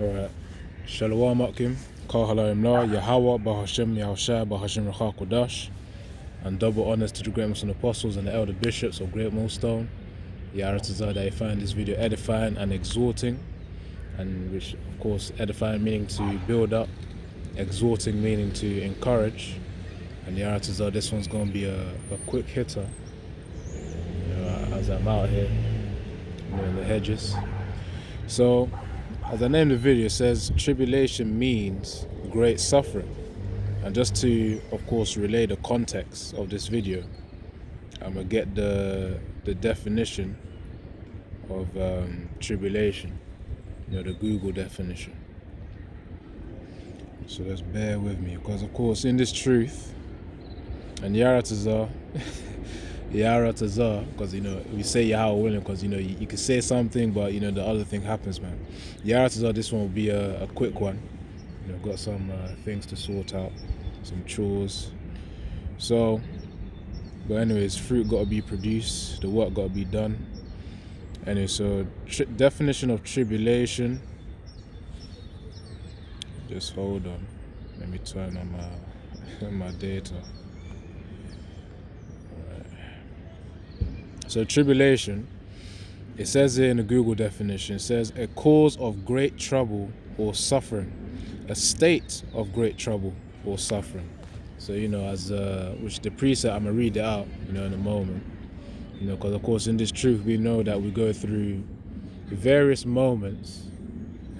Alright. Shalom Akim, Kal Halayim La, Yahweh, Bahashem, Yahushai, Bahashem Rachah Kodash, and double honors to the great Muslim apostles and the elder bishops of Great Millstone. Yaratazah, that you find this video edifying and exhorting, and which, of course, edifying meaning to build up, exhorting meaning to encourage. And Yaratazah, this one's going to be a quick hitter, as I'm out here, in the hedges. So, as I named the video, it says tribulation means great suffering. And just to, of course, relay the context of this video, I'm going to get the definition of tribulation, the Google definition. So just bear with me, because of course in this truth, and Yaratazah, because we say Yahweh willing, because you can say something, but the other thing happens, man. Yaratazah, this one will be a quick one. Got some things to sort out, some chores. So, but anyways, fruit got to be produced, the work got to be done. Anyway, so definition of tribulation. Just hold on. Let me turn on my data. So tribulation, it says here in the Google definition, it says a cause of great trouble or suffering, a state of great trouble or suffering. So as which the precept, I'm gonna read it out, in a moment. Because of course in this truth we know that we go through various moments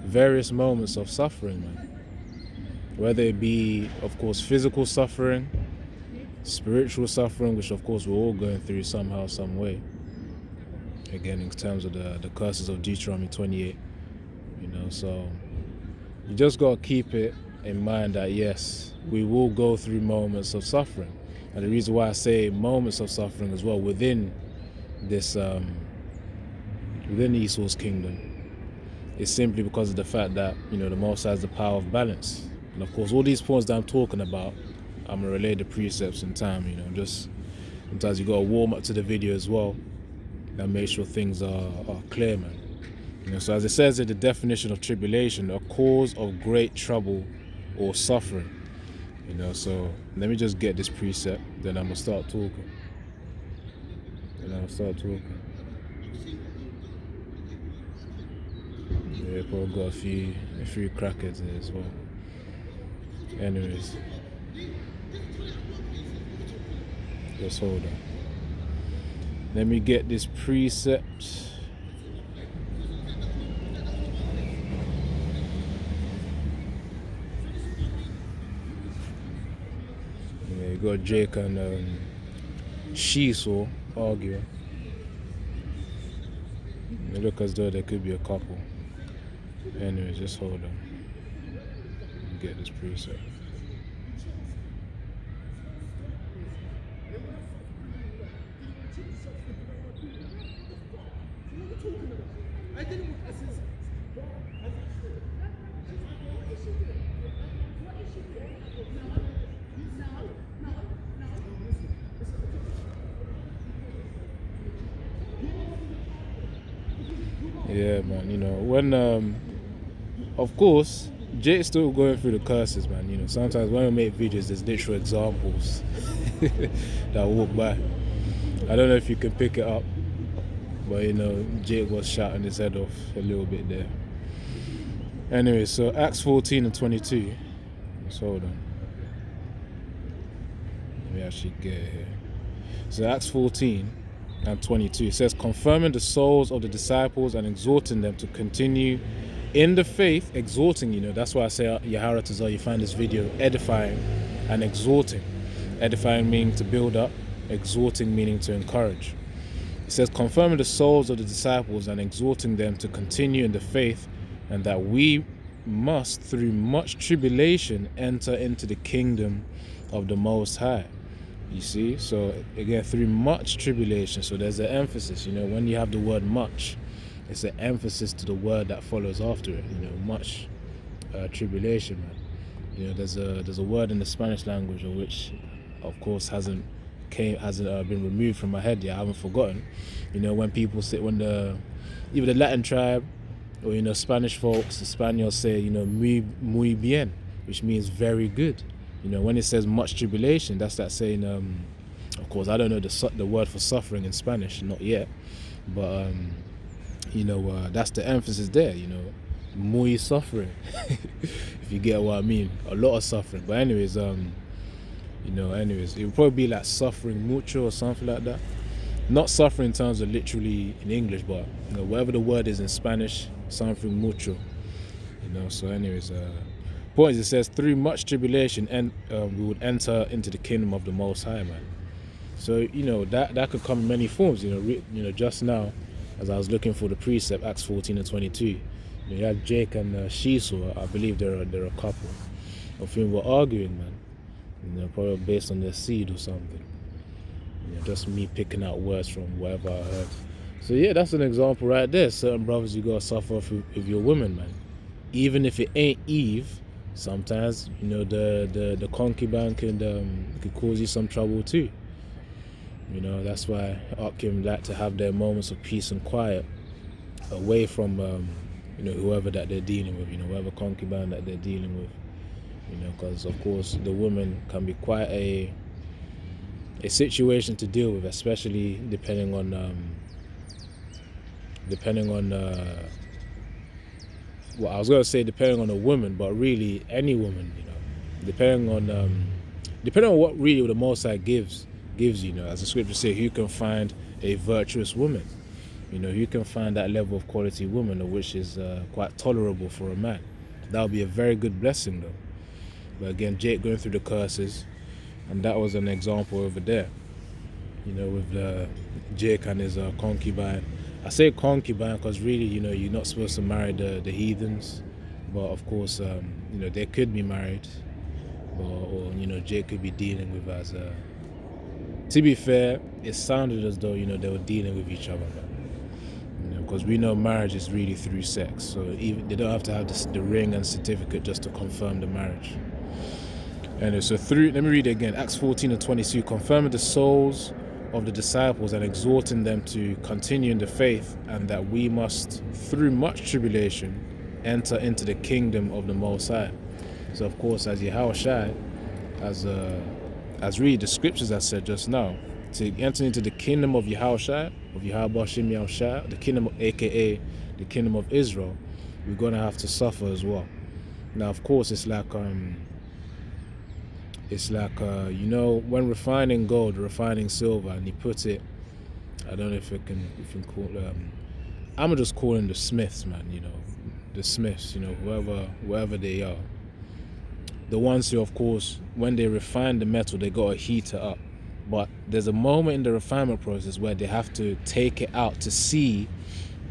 of suffering, man. Whether it be, of course, physical suffering, spiritual suffering, which of course we're all going through somehow, some way. Again, in terms of the curses of Deuteronomy 28, so you just got to keep it in mind that yes, we will go through moments of suffering. And the reason why I say moments of suffering as well within this, within Esau's kingdom, is simply because of the fact that, the Most High has the power of balance. And of course, all these points that I'm talking about, I'm going to relay the precepts in time, just sometimes you got to warm up to the video as well and make sure things are clear, man. So as it says in the definition of tribulation, a cause of great trouble or suffering. So let me just get this precept, then I'm going to start talking. Yeah, probably got a few crackheads here as well. Anyways, just hold on. Let me get this precept. Yeah, you got Jake and Esau arguing. They look as though there could be a couple. Anyways, just hold on. Get this precept. Yeah, man, when of course Jake's still going through the curses, man. Sometimes when we make videos, there's literal examples that walk by. I don't know if you can pick it up, but Jake was shouting his head off a little bit there. Anyway, so Acts 14 and 22. Let's hold on. Let me actually get it here. So Acts 14 and 22. It says, confirming the souls of the disciples and exhorting them to continue in the faith. Exhorting, that's why I say Yaharatazah, you find this video edifying and exhorting. Edifying meaning to build up, exhorting meaning to encourage. It says, confirming the souls of the disciples and exhorting them to continue in the faith, and that we must, through much tribulation, enter into the kingdom of the Most High. You see, so again, through much tribulation. So there's an emphasis, when you have the word much, it's an emphasis to the word that follows after it. Much tribulation, man. There's a word in the Spanish language, which, of course, hasn't been removed from my head yet. I haven't forgotten. When people say, even the Latin tribe, Or, Spanish folks, the Spaniards say, muy bien, which means very good. When it says much tribulation, that's that saying, of course, I don't know the word for suffering in Spanish, not yet. But, that's the emphasis there, muy suffering, if you get what I mean. A lot of suffering. But anyways, it would probably be like suffering mucho or something like that. Not suffering in terms of literally in English, but whatever the word is in Spanish, something mucho. So anyways, point is, it says through much tribulation and we would enter into the kingdom of the Most High, man. So that could come in many forms. Just now, as I was looking for the precept, Acts 14 and 22, you had Jake and Shiso. I believe they're a couple of whom were arguing, man. Probably based on their seed or something. Just me picking out words from whatever I heard. So yeah, that's an example right there. Certain brothers, you gotta suffer with your women, man. Even if it ain't Eve, sometimes the concubine could cause you some trouble too. That's why Akim like to have their moments of peace and quiet away from whoever that they're dealing with, whoever concubine that they're dealing with. Because of course the woman can be quite a situation to deal with, especially depending on well, I was gonna say depending on a woman, but really any woman, depending on what really the Most High gives you, as the scriptures say, who can find a virtuous woman, who can find that level of quality woman, which is quite tolerable for a man. That would be a very good blessing though. But again, Jake going through the curses, and that was an example over there, with Jake and his concubine. I say concubine because really, you're not supposed to marry the heathens, but of course, they could be married, or Jake could be dealing with as. To be fair, it sounded as though they were dealing with each other, because we know marriage is really through sex, so even they don't have to have the ring and certificate just to confirm the marriage. And so let me read it again, Acts 14 and 22, confirming the souls of the disciples and exhorting them to continue in the faith, and that we must, through much tribulation, enter into the kingdom of the Most High. So of course, as Yahushua, as really the scriptures have said just now, to enter into the kingdom of Yahushua, of Yahweh Shem Yahushua, the kingdom, aka the kingdom of Israel, we're gonna have to suffer as well. Now, of course, it's like when refining gold, refining silver, and he put it, I don't know if you can call I'm just calling the smiths, man, the smiths, whoever they are. The ones who, of course, when they refine the metal, they gotta heat it up. But there's a moment in the refinement process where they have to take it out to see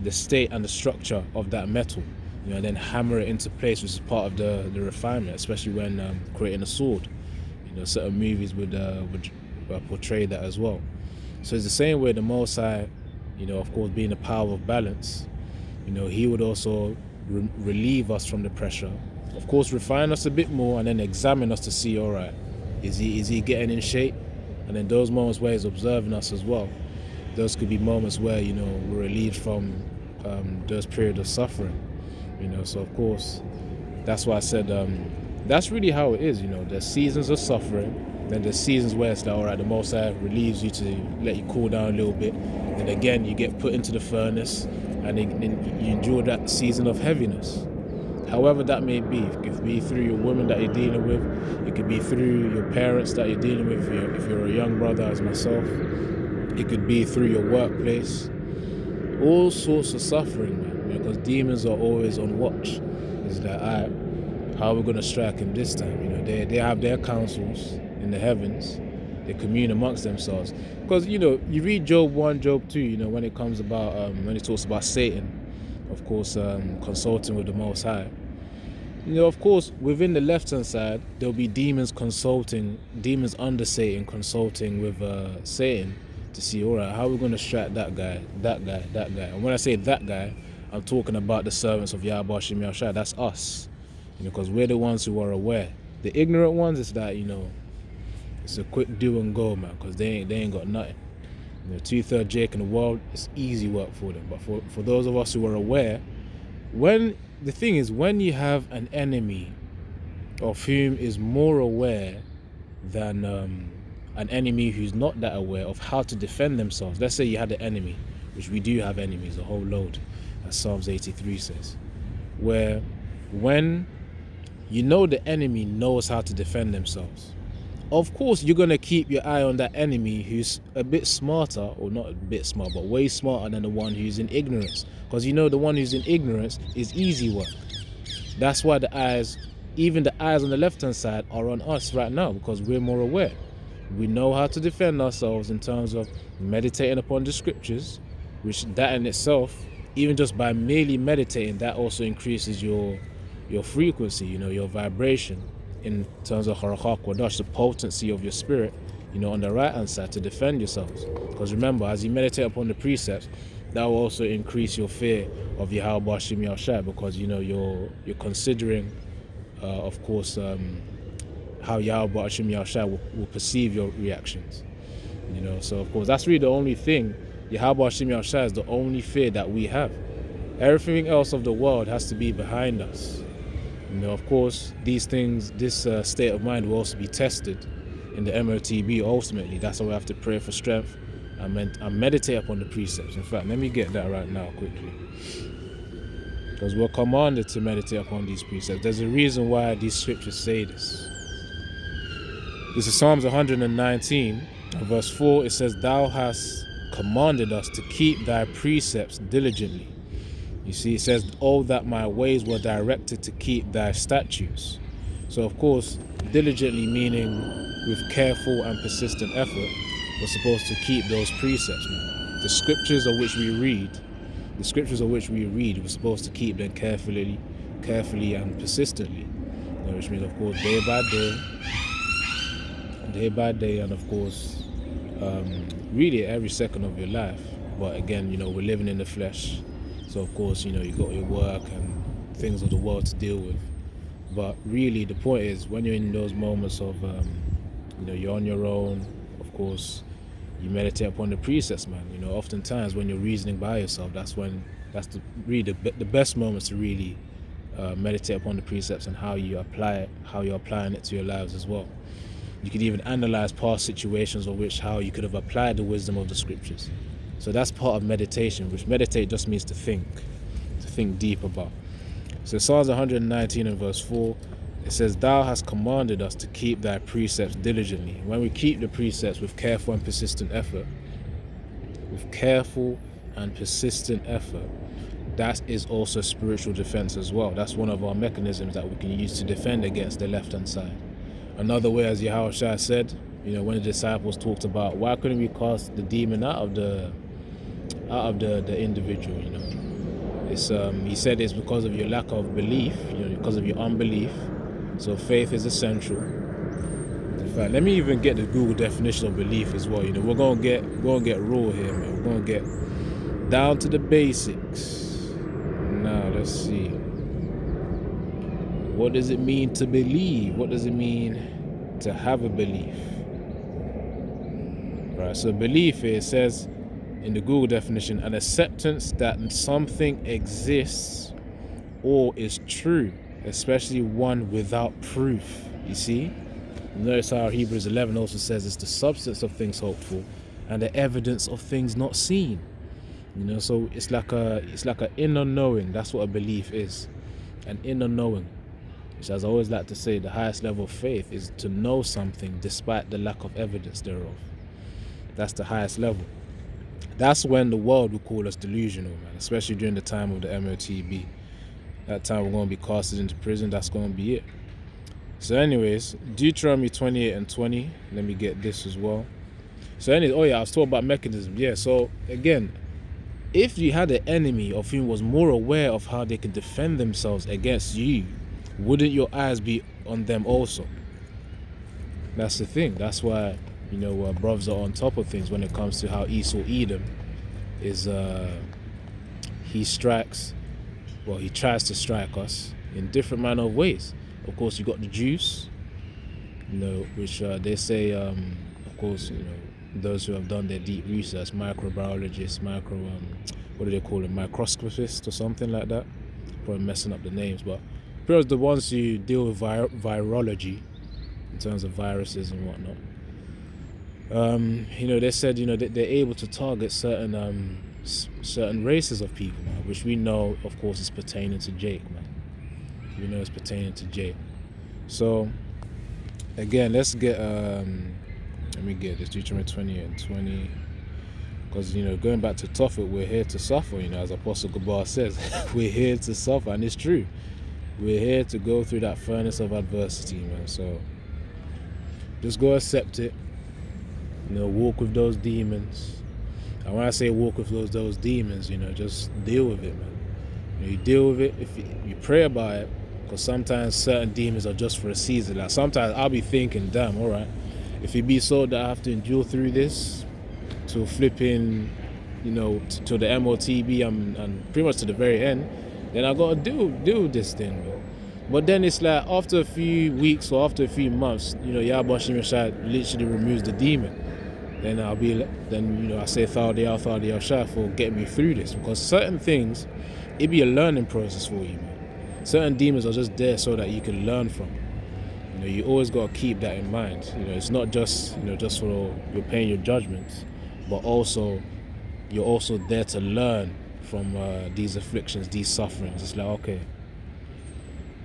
the state and the structure of that metal, and then hammer it into place, which is part of the refinement, especially when creating a sword. Certain movies would portray that as well. So it's the same way the Most High, of course, being the power of balance, he would also relieve us from the pressure. Of course, refine us a bit more and then examine us to see, all right, is he getting in shape? And then those moments where he's observing us as well, those could be moments where, we're relieved from those periods of suffering. So of course, that's why I said that's really how it is. There's seasons of suffering, then there's seasons where it's like, all right, the Most High relieves you to let you cool down a little bit, and again you get put into the furnace, and then you endure that season of heaviness. However that may be, it could be through your woman that you're dealing with, it could be through your parents that you're dealing with, if you're a young brother as myself, it could be through your workplace, all sorts of suffering, man, because demons are always on watch. It's like, all right, how are we going to strike him this time? They have their councils in the heavens, they commune amongst themselves, because you read Job 1, Job 2, when it comes about when it talks about Satan, of course, consulting with the Most High. Of course, within the left-hand side, there'll be demons under Satan consulting with Satan to see, all right, how are we going to strike that guy. And when I say that guy, I'm talking about the servants of Yahweh Shem Yahushua. That's us, because we're the ones who are aware. The ignorant ones, it's that, it's a quick do and go, man, because they ain't got nothing. 2/3 Jake in the world, it's easy work for them. But for those of us who are aware, when the thing is, when you have an enemy of whom is more aware than an enemy who's not that aware of how to defend themselves. Let's say you had an enemy, which we do have enemies, a whole load, as Psalms 83 says, where when you know the enemy knows how to defend themselves, of course you're going to keep your eye on that enemy who's a bit smarter, or not a bit smart, but way smarter than the one who's in ignorance, because you know the one who's in ignorance is easy work. That's why the eyes, even the eyes on the left hand side, are on us right now, because we're more aware. We know how to defend ourselves in terms of meditating upon the scriptures, which that in itself, even just by merely meditating, that also increases your frequency, your vibration, in terms of harakak wadash, the potency of your spirit, on the right hand side, to defend yourselves. Because remember, as you meditate upon the precepts, that will also increase your fear of Yahweh Shem Yahshai, because you're considering, of course, how Yahweh Shem Yahshai will perceive your reactions. So of course that's really the only thing. Yahweh Shem Yahshai is the only fear that we have. Everything else of the world has to be behind us. Of course, these things, this state of mind will also be tested in the MOTB ultimately. That's why we have to pray for strength and meditate upon the precepts. In fact, let me get that right now quickly, because we're commanded to meditate upon these precepts. There's a reason why these scriptures say this. This is Psalms 119, verse 4. It says, "Thou hast commanded us to keep thy precepts diligently." You see, it says, "Oh, that my ways were directed to keep thy statutes." So of course, diligently meaning with careful and persistent effort, we're supposed to keep those precepts. The scriptures of which we read, we're supposed to keep them carefully and persistently. Which means, of course, day by day, and of course, really every second of your life. But again, we're living in the flesh. So of course, you got your work and things of the world to deal with. But really, the point is, when you're in those moments of, you're on your own, of course, you meditate upon the precepts, man. Oftentimes when you're reasoning by yourself, that's the best moments to really meditate upon the precepts and how you apply it, how you're applying it to your lives as well. You could even analyze past situations of how you could have applied the wisdom of the scriptures. So that's part of meditation, which meditate just means to think deep about. So Psalms 119 and verse 4, it says, "Thou hast commanded us to keep thy precepts diligently." When we keep the precepts with careful and persistent effort, that is also spiritual defense as well. That's one of our mechanisms that we can use to defend against the left-hand side. Another way, as Yahushua said, when the disciples talked about why couldn't we cast the demon out of the individual, he said it's because of your lack of belief, because of your unbelief. So faith is essential. In fact, let me even get the Google definition of belief as well. We're gonna get raw here, man. We're gonna get down to the basics. Now let's see. What does it mean to believe? What does it mean to have a belief? Right, so belief here says in the Google definition, an acceptance that something exists or is true, especially one without proof. You see? Notice how Hebrews 11 also says it's the substance of things hoped for and the evidence of things not seen. So it's like an inner knowing. That's what a belief is. An inner knowing. Which, as I always like to say, the highest level of faith is to know something despite the lack of evidence thereof. That's the highest level. That's when the world will call us delusional, man, especially during the time of the MOTB. That time we're going to be casted into prison. That's going to be it. So anyways, Deuteronomy 28 and 20. Let me get this as well. So anyways, I was talking about mechanism. Yeah, so again, if you had an enemy of whom was more aware of how they can defend themselves against you, wouldn't your eyes be on them also? That's the thing. That's why, brothers are on top of things when it comes to how Esau Edom is, he tries to strike us in different manner of ways. Of course, you got the Jews, which they say, of course, those who have done their deep research, microbiologists, what do they call it, microscopists or something like that, probably messing up the names, but pretty much the ones who deal with virology in terms of viruses and whatnot. They said, that they're able to target certain races of people, man, which we know, of course, is pertaining to Jake, man. We know it's pertaining to Jake. So, again, let's get, let me get this, Deuteronomy 20 and 20. Because, going back to Tophet, we're here to suffer, as Apostle Gabar says. We're here to suffer, and it's true. We're here to go through that furnace of adversity, man. So, just go accept it. Walk with those demons. And when I say walk with those demons, just deal with it, man. You deal with it, if you pray about it, because sometimes certain demons are just for a season. Like sometimes I'll be thinking, damn, all right, if it be so that I have to endure through this to flipping, to the MOTB and pretty much to the very end, then I gotta deal with this thing, man. But then it's like after a few weeks or after a few months, Yahweh Shai literally removes the demon. Then I say Thal Shai for getting me through this, because certain things, it be a learning process for you, man. Certain demons are just there so that you can learn from. You always got to keep that in mind. It's not just just for you're paying your judgments, but also you're also there to learn from these afflictions, these sufferings. It's like, okay,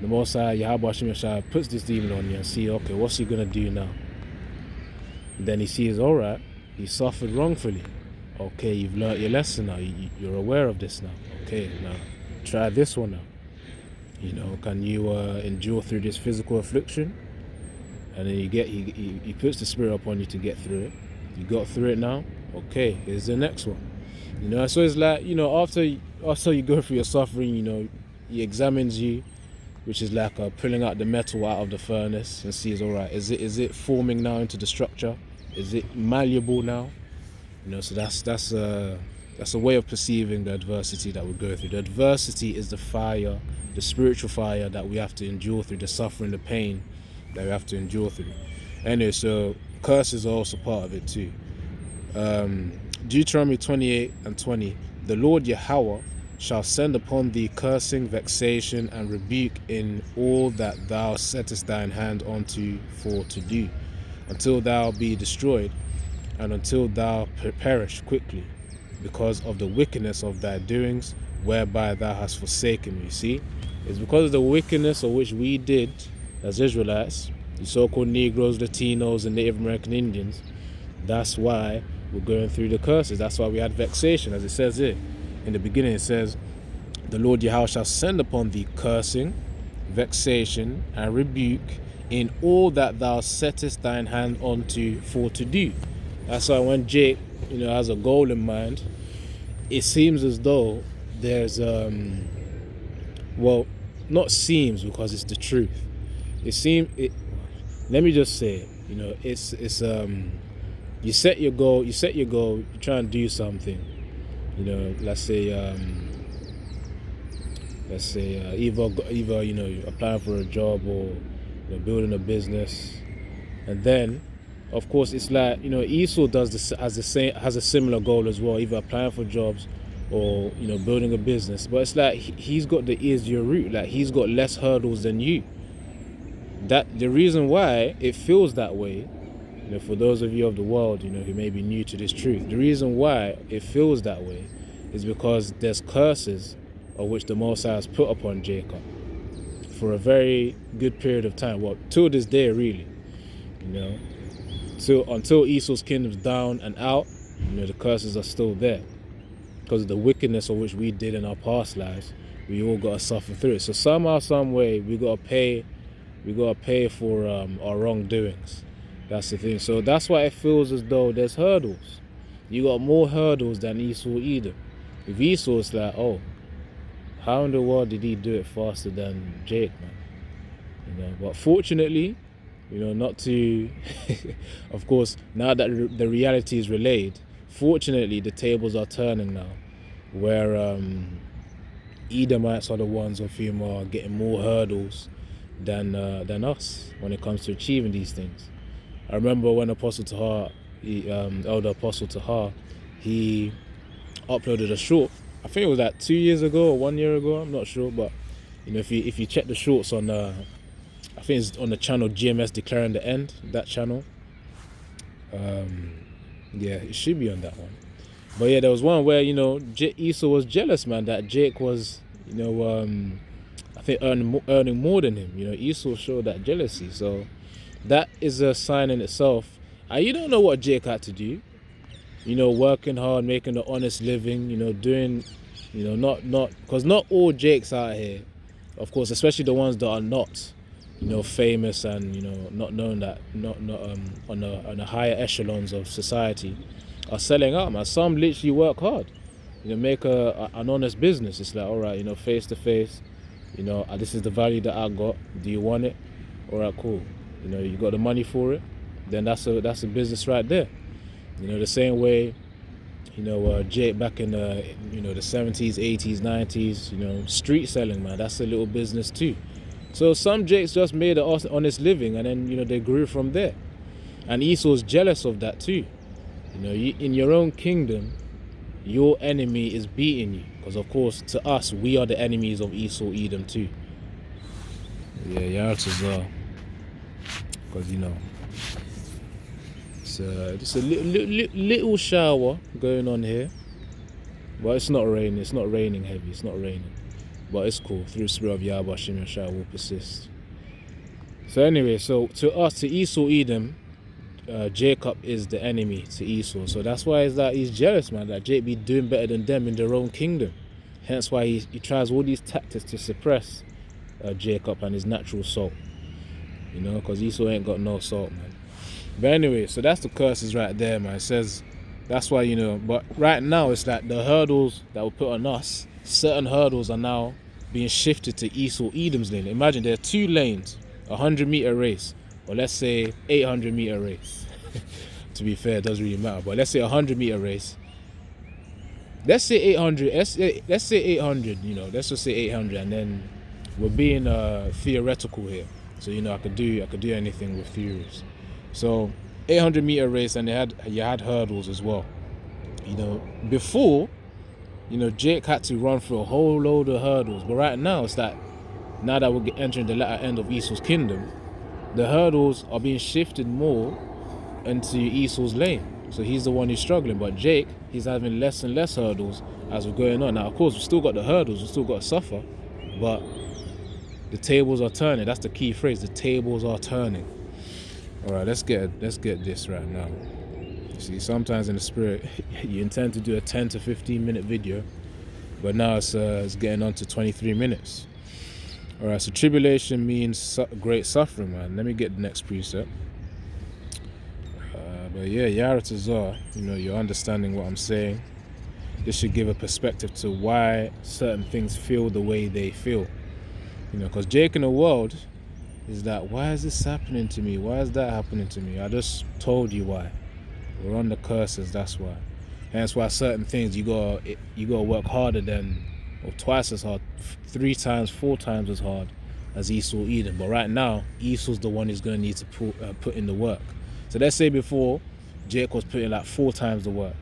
the Most High Yahweh Shai puts this demon on you and see, okay, what's he gonna do now? Then he sees, all right, you suffered wrongfully. Okay, you've learned your lesson now. You're aware of this now. Okay, now try this one now. Can you endure through this physical affliction? And then he puts the spirit upon you to get through it. You got through it now. Okay, here's the next one. So it's like, after you go through your suffering, he examines you, which is like pulling out the metal out of the furnace and sees, all right, is it forming now into the structure? Is it malleable now? So that's a way of perceiving the adversity that we go through. The adversity is the fire, the spiritual fire that we have to endure through, the suffering, the pain that we have to endure through. Anyway, so curses are also part of it too. Deuteronomy 28 and 20, the Lord Yahweh shall send upon thee cursing, vexation, and rebuke in all that thou settest thine hand unto for to do, until thou be destroyed, and until thou perish quickly, because of the wickedness of thy doings, whereby thou hast forsaken me. See, it's because of the wickedness of which we did as Israelites, the so-called Negroes, Latinos, and Native American Indians. That's why we're going through the curses. That's why we had vexation, as it says here. In the beginning it says, the Lord Yahweh shall send upon thee cursing, vexation, and rebuke in all that thou settest thine hand unto for to do. That's why when Jake, has a goal in mind, it seems as though there's, not seems, because it's the truth. Let me just say, it's you set your goal, you try and do something. Let's say either applying for a job or building a business, and then of course it's like Esau has a similar goal as well, either applying for jobs or building a business. But it's like he's got the easier route, like he's got less hurdles than you. That the reason why it feels that way, for those of you of the world, who may be new to this truth, the reason why it feels that way is because there's curses of which the Most High has put upon Jacob for a very good period of time. Well, till this day, really, until Esau's kingdom's down and out, the curses are still there because of the wickedness of which we did in our past lives. We all got to suffer through it. So somehow, some way, we got to pay for our wrongdoings. That's the thing. So that's why it feels as though there's hurdles. You got more hurdles than Esau either. If Esau, it's like, oh, how in the world did he do it faster than Jake, man? But fortunately, not to, of course, now that the reality is relayed, fortunately the tables are turning now, where Edomites are the ones of whom are getting more hurdles than us when it comes to achieving these things. I remember when Apostle Tahar, Elder Apostle Tahar, he uploaded a short, I think it was like 2 years ago or 1 year ago, I'm not sure, but You know, if you check the shorts on, I think it's on the channel GMS Declaring the End, that channel. Yeah, it should be on that one. But yeah, there was one where, you know, Esau was jealous, man, that Jake was, you know, I think earning more than him. You know, Esau showed that jealousy. So that is a sign in itself. You don't know what Jake had to do. You know, working hard, making an honest living, you know, doing, you know, not because not all Jakes out here, of course, especially the ones that are not, you know, famous and, you know, not known, that not on the higher echelons of society, are selling out, man. Some literally work hard, you know, make an honest business. It's like, all right, you know, face to face, you know, this is the value that I got. Do you want it? All right, cool. You know, you got the money for it, then that's a business right there. You know, the same way, you know, Jake back in the, you know, the 70s, 80s, 90s, you know, street selling, man, that's a little business too. So some Jakes just made an honest living, and then, you know, they grew from there. And Esau's jealous of that too. You know, in your own kingdom, your enemy is beating you. Because, of course, to us, we are the enemies of Esau, Edom too. Yeah, Yarat as well. Because, you know, just a little shower going on here, but it's not raining. It's not raining heavy. It's not raining, but it's cool. Through the spirit of Yahweh, Hashem Yeshua will persist. So anyway, so to us, to Esau, Edom, Jacob is the enemy to Esau. So that's why it's that he's jealous, man. That Jake be doing better than them in their own kingdom. Hence why he tries all these tactics to suppress Jacob and his natural salt. You know, because Esau ain't got no salt, man. But anyway, so that's the curses right there, man. It says, that's why, you know, but right now it's like the hurdles that were put on us, certain hurdles are now being shifted to Esau, Edom's lane. Imagine there are 2 lanes, 100-meter race, or let's say 800-meter race. To be fair, it doesn't really matter, but let's say 100-meter race. Let's say 800, let's say 800, you know, let's just say 800, and then we're being theoretical here. So, you know, I could do anything with theories. So 800-meter race, and you had hurdles as well. You know, before, you know, Jake had to run through a whole load of hurdles, but right now it's that now that we're entering the latter end of Esau's kingdom, the hurdles are being shifted more into Esau's lane. So he's the one who's struggling, but Jake, he's having less and less hurdles as we're going on. Now, of course, we've still got the hurdles, we've still got to suffer, but the tables are turning. That's the key phrase. The tables are turning. All right, let's get this right now. You see, sometimes in the spirit, you intend to do a 10 to 15 minute video, but now it's getting on to 23 minutes. All right, so tribulation means great suffering, man. Let me get the next precept. But yeah, Yarat Azar, you know, you're understanding what I'm saying. This should give a perspective to why certain things feel the way they feel. You know, because Jake in the world is that, why is this happening to me? Why is that happening to me? I just told you why. We're on the curses, that's why. Hence why certain things you gotta work harder than, or twice as hard, 3 times, 4 times as hard as Esau, Edom. But right now, Esau's the one who's gonna need to put in the work. So let's say before, Jake was putting like 4 times the work,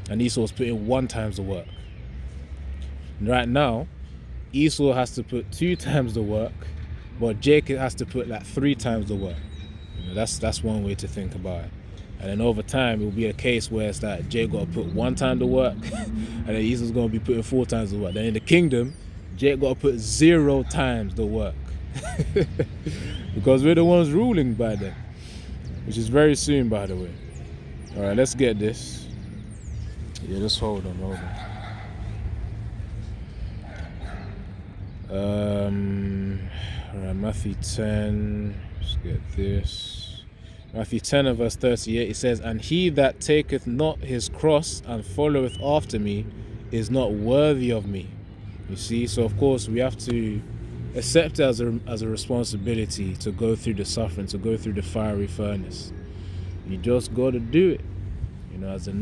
and Esau was putting 1 times the work. And right now, Esau has to put 2 times the work, but Jake has to put like 3 times the work. You know, that's one way to think about it. And then over time, it will be a case where it's like Jake got to put 1 time the work, and then Esau's going to be putting 4 times the work. Then in the kingdom, Jake got to put 0 times the work, because we're the ones ruling by then, which is very soon, by the way. All right, let's get this. Yeah, just hold on. All right, Matthew 10, let's get this. Matthew 10 and verse 38, it says, "And he that taketh not his cross and followeth after me is not worthy of me." You see, so of course we have to accept it as a responsibility to go through the suffering, to go through the fiery furnace. You just got to do it. You know, as the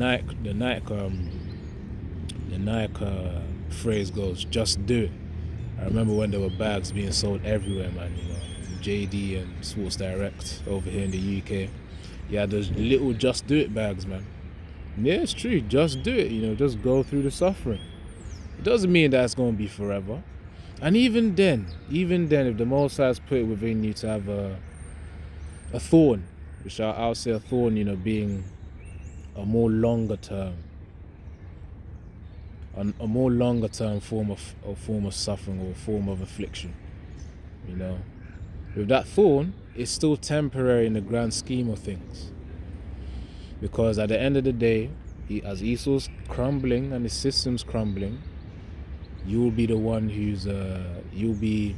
Nike phrase goes, just do it. I remember when there were bags being sold everywhere, man. You know, JD and Sports Direct over here in the UK. You had those little just do it bags, man. Yeah, it's true. Just do it. You know, just go through the suffering. It doesn't mean that it's going to be forever. And even then, if the Most High has put it within you to have a thorn, which I'll say a thorn, being a more longer term, a more longer term form of suffering or form of affliction, with that thorn, it's still temporary in the grand scheme of things, because at the end of the day, as Esau's crumbling and his system's crumbling, you will be the one who's you'll be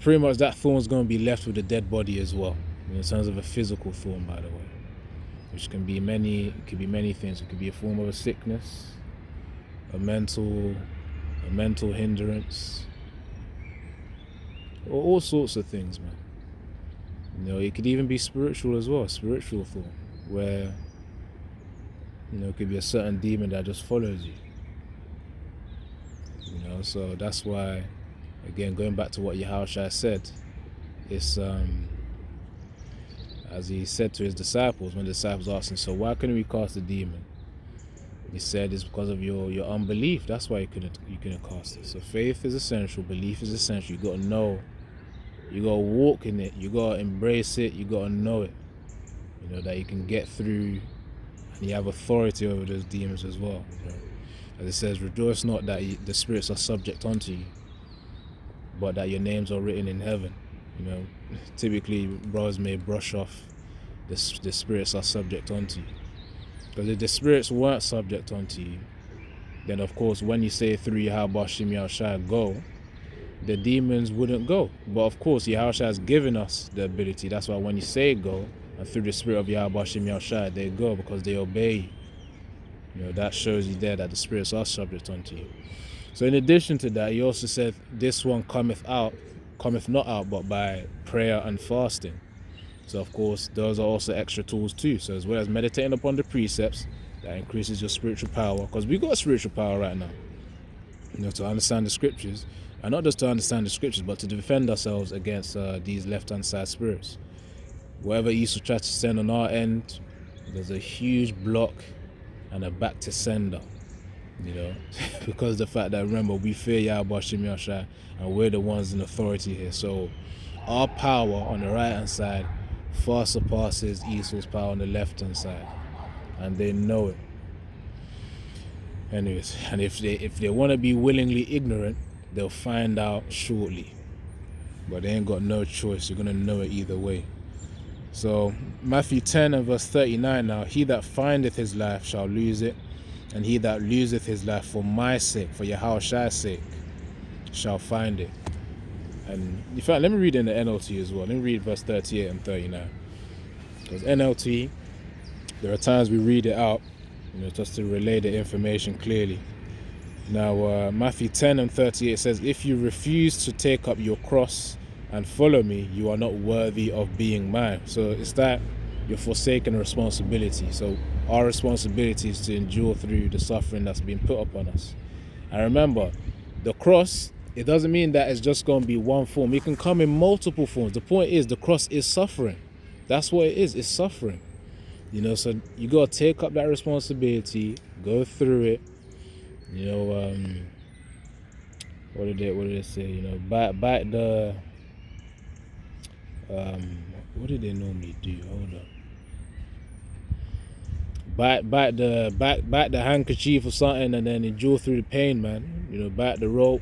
pretty much, that thorn's going to be left with a dead body as well, in terms of a physical thorn, by the way, which can be many things. It could be a form of a sickness, a mental hindrance, or all sorts of things, man. It could even be spiritual as well, a spiritual thorn, where it could be a certain demon that just follows you. So that's why, again, going back to what Yahushua said, it's as he said to his disciples, when the disciples asked him, so why couldn't we cast the demon? He said it's because of your unbelief. That's why you couldn't cast it. So faith is essential, belief is essential. You gotta know, you gotta walk in it, you gotta embrace it, you gotta know it. That you can get through, and you have authority over those demons as well. As it says, rejoice not that the spirits are subject unto you, but that your names are written in heaven. Typically brothers may brush off the spirits are subject unto you, because if the spirits weren't subject unto you, then of course when you say through Yahweh Shem Yahushua go, the demons wouldn't go. But of course Yahushua has given us the ability. That's why when you say go, and through the spirit of Yahweh Shem Yahushua, they go, because they obey you. That shows you there that the spirits are subject unto you. So in addition to that, he also said, this one cometh not out but by prayer and fasting. So of course, those are also extra tools too. So as well as meditating upon the precepts, that increases your spiritual power, because we got spiritual power right now. To understand the scriptures, and not just to understand the scriptures, but to defend ourselves against these left-hand side spirits. Whatever Esau tries to send on our end, there's a huge block and a back to sender, because the fact that, remember, we fear Yahweh Shem Yahushua, and we're the ones in authority here. So our power on the right hand side far surpasses Esau's power on the left hand side, and they know it. Anyways, and if they want to be willingly ignorant, they'll find out shortly, but they ain't got no choice. You're gonna know it either way. So Matthew 10 and verse 39 now, he that findeth his life shall lose it, and he that loseth his life for my sake, for Yahushua's sake, shall find it. And in fact, let me read in the NLT as well. Let me read verse 38 and 39. Because NLT, there are times we read it out, just to relay the information clearly. Now, Matthew 10 and 38 says, if you refuse to take up your cross and follow me, you are not worthy of being mine. So it's that you're forsaking responsibility. So our responsibility is to endure through the suffering that's been put upon us. And remember, the cross, it doesn't mean that it's just going to be one form. It can come in multiple forms. The point is, the cross is suffering. That's what it is. It's suffering. So you got to take up that responsibility, go through it. What did it say? Bite the what did they normally do? Hold up. Bite the handkerchief or something, and then endure through the pain, man. Bite the rope,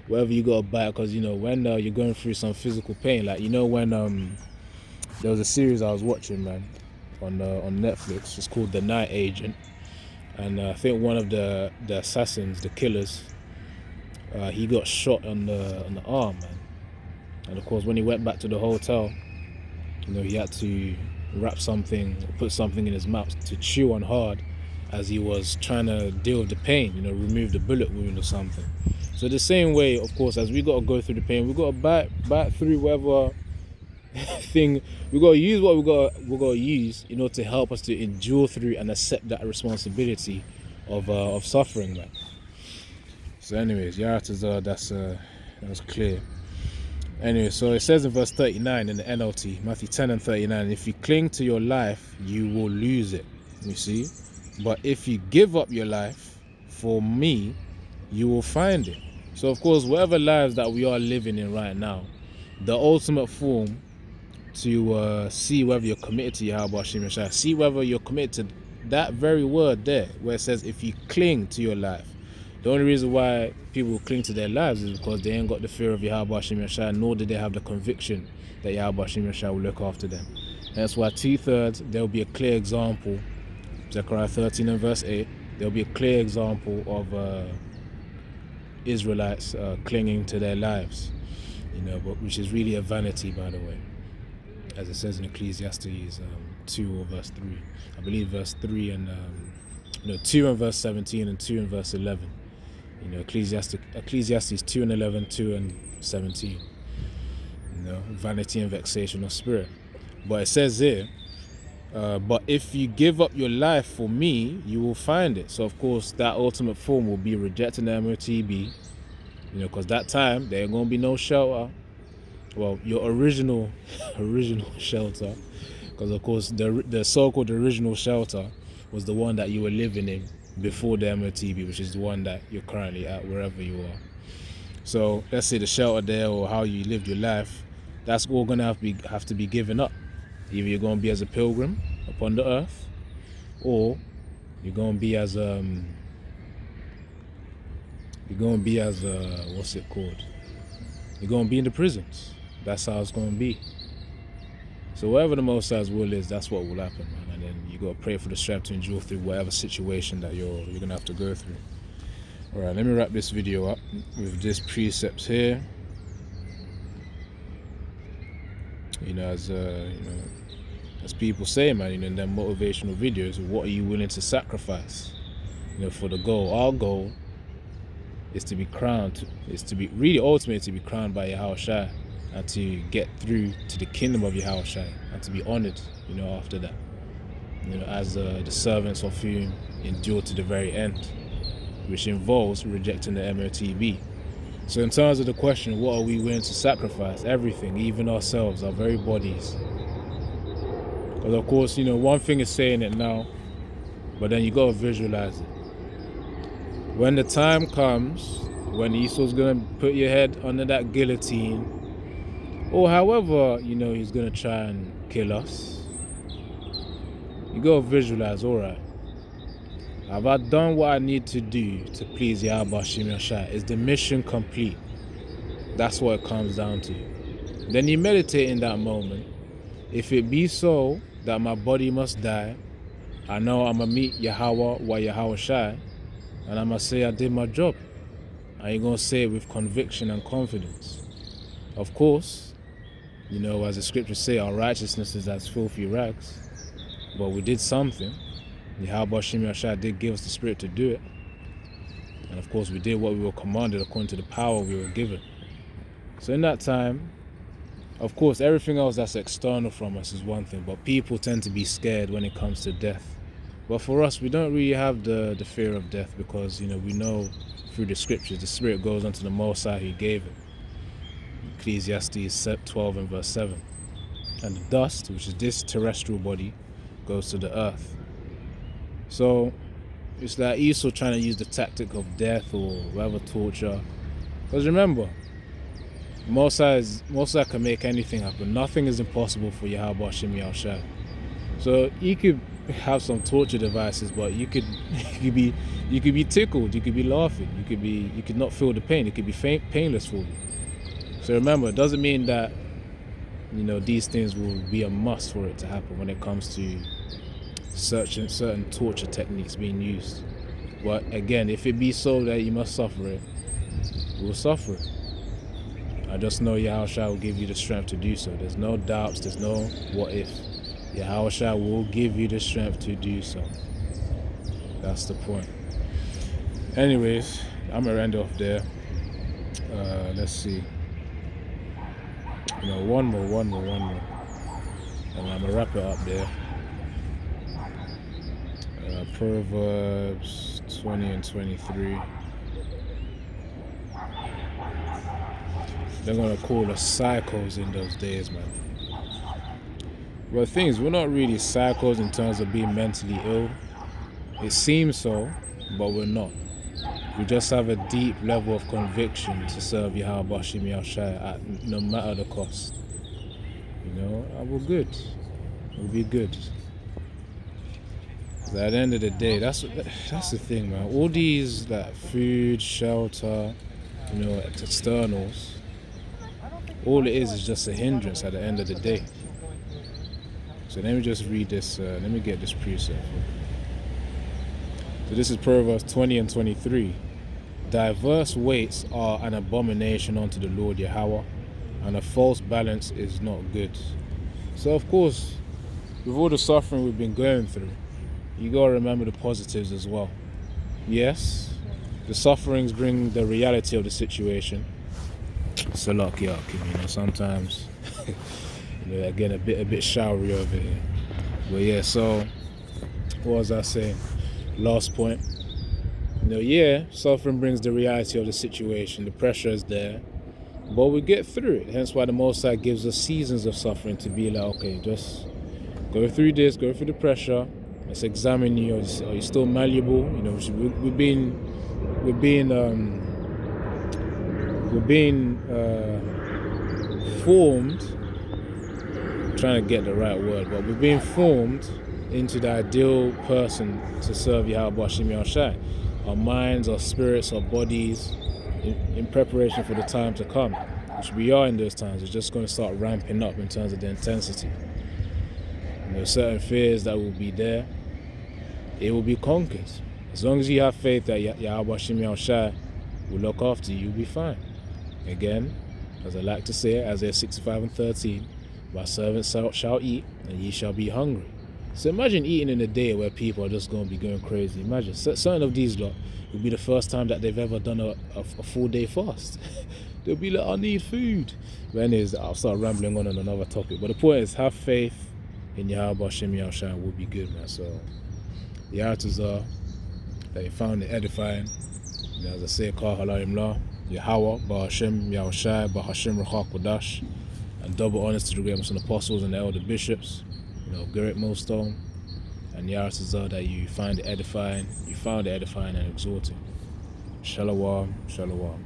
whatever you gotta bite, because when you're going through some physical pain, like when there was a series I was watching, man, on Netflix. It's called The Night Agent, and I think one of the assassins, the killers, he got shot on the arm, man. And of course, when he went back to the hotel, he had to wrap something, put something in his mouth to chew on hard, as he was trying to deal with the pain, remove the bullet wound or something. So the same way, of course, as we got to go through the pain, we got to bite through whatever thing. We got to use what we got to use, to help us to endure through and accept that responsibility of suffering, man. So anyways, that's clear. Anyway, so it says in verse 39 in the NLT, Matthew 10 and 39, if you cling to your life, you will lose it, you see. But if you give up your life for me, you will find it. So of course, whatever lives that we are living in right now, the ultimate form to see whether you're committed to Yahweh Hashem Yeshua, see whether you're committed to that very word there, where it says if you cling to your life. The only reason why people cling to their lives is because they ain't got the fear of Yahweh Hashem Yeshua, nor do they have the conviction that Yahweh Hashem Yeshua will look after them. And that's why 2/3, there'll be a clear example, Zechariah 13 and verse 8, there'll be a clear example of Israelites clinging to their lives, but which is really a vanity, by the way, as it says in Ecclesiastes 2 or verse 3. I believe verse 3 and 2 and verse 17 and 2 and verse 11. Ecclesiastes 2 and 11, 2 and 17. Vanity and vexation of spirit. But it says here, but if you give up your life for me, you will find it. So of course, that ultimate form will be rejecting the MOTB, because that time there ain't gonna be no shelter. Well, your original shelter, because of course the so-called original shelter was the one that you were living in before the MOTB, which is the one that you're currently at wherever you are. So let's say the shelter there, or how you lived your life, that's all gonna have to be given up. Either you're gonna be as a pilgrim upon the earth, or you're gonna be as what's it called? You're gonna be in the prisons. That's how it's gonna be. So whatever the Most High's will is, that's what will happen, man. And then you gotta pray for the strength to endure through whatever situation that you're gonna have to go through. All right, let me wrap this video up with this precepts here. As people say, man, in their motivational videos, what are you willing to sacrifice, for the goal? Our goal is to be crowned, ultimately to be crowned by Yahweh Shai, and to get through to the kingdom of Yahweh Shai, and to be honored, after that, as the servants of whom endure to the very end, which involves rejecting the MOTB. So in terms of the question, what are we willing to sacrifice? Everything, even ourselves, our very bodies. Because of course, one thing is saying it now, but then you got to visualize it. When the time comes, when Esau's going to put your head under that guillotine, or however, he's going to try and kill us, you got to visualize, all right, have I done what I need to do to please Yahweh Hashem Yeshua? Is the mission complete? That's what it comes down to. Then you meditate in that moment. If it be so that my body must die, I know I'm going to meet Yahweh wa Yahweh Shai, and I'm going to say I did my job. I ain't going to say it with conviction and confidence. Of course, as the scriptures say, our righteousness is as filthy rags, but we did something. Yahweh Hashem Yeshua did give us the spirit to do it. And of course we did what we were commanded according to the power we were given. So in that time, of course everything else that's external from us is one thing, but people tend to be scared when it comes to death. But for us, we don't really have the fear of death, because we know through the scriptures the spirit goes unto the Most High who gave it. Ecclesiastes 12 and verse 7. And the dust, which is this terrestrial body, goes to the earth. So it's like Esau trying to use the tactic of death or whatever, torture. Because remember, Most High can make anything happen. Nothing is impossible for Yahweh Hashem Yahshua. So you could have some torture devices, but you could be tickled, you could be laughing, you could not feel the pain. It could be painless for you. So remember, it doesn't mean that these things will be a must for it to happen when it comes to certain torture techniques being used. But again, if it be so that you must suffer it, we'll suffer it. I just know Yahweh will give you the strength to do so. There's no doubts, there's no what if. Yahweh will give you the strength to do so. That's the point. Anyways, I'm gonna end off there. Let's see. One more. And I'm gonna wrap it up there. Proverbs 20 and 23. They're gonna call us psychos in those days, man. Well, the thing is, we're not really psychos in terms of being mentally ill. It seems so, but we're not. we just have a deep level of conviction to serve Yahweh Bashim Yahushua at no matter the cost. You know, and we're good. We'll be good. 'Cause at the end of the day, that's the thing, man. All these like food, shelter, you know, externals, all it is just a hindrance at the end of the day. So let me just read this. Let me get this precept. So this is Proverbs 20 and 23. Diverse weights are an abomination unto the Lord Yahweh, and a false balance is not good. So of course, with all the suffering we've been going through, you gotta remember the positives as well. Yes, the sufferings bring the reality of the situation. So luck, you know, sometimes you know, again a bit showery over here. But yeah, so what was I saying? Last point. You know, yeah, suffering brings the reality of the situation. The pressure is there, but we get through it. Hence why the Most High gives us seasons of suffering to be like, okay, just go through this, go through the pressure. Let's examine you. Are you still malleable? You know, we're being formed. I'm trying to get the right word, but we're being formed into the ideal person to serve Yahweh Bashim Yahushua. Our minds, our spirits, our bodies, in preparation for the time to come, which we are in those times. It's just going to start ramping up in terms of the intensity. You know, certain fears that will be there, it will be conquered. As long as you have faith that Yahweh Bashim Yahushua will look after you, you'll be fine. Again, as I like to say, Isaiah 65 and 13, my servants shall eat, and ye shall be hungry. So imagine eating in a day where people are just going to be going crazy. Imagine, certain of these lot will be the first time that they've ever done a full day fast. They'll be like, I need food. But anyways, I'll start rambling on another topic. But the point is, have faith in Yahweh Bashim Yahushua will be good, man. So the answers are that you found it edifying. You know, as I say, Kah Halayim La, Yahweh, Ba'Hashem, Yahushua, Ba'Hashem, Rachak Kodash, and double honors to the great Muslim apostles and the elder bishops, you know, Gerrit Millstone, and Yahushua, that you find it edifying, and exhorting. Shalom, shalom.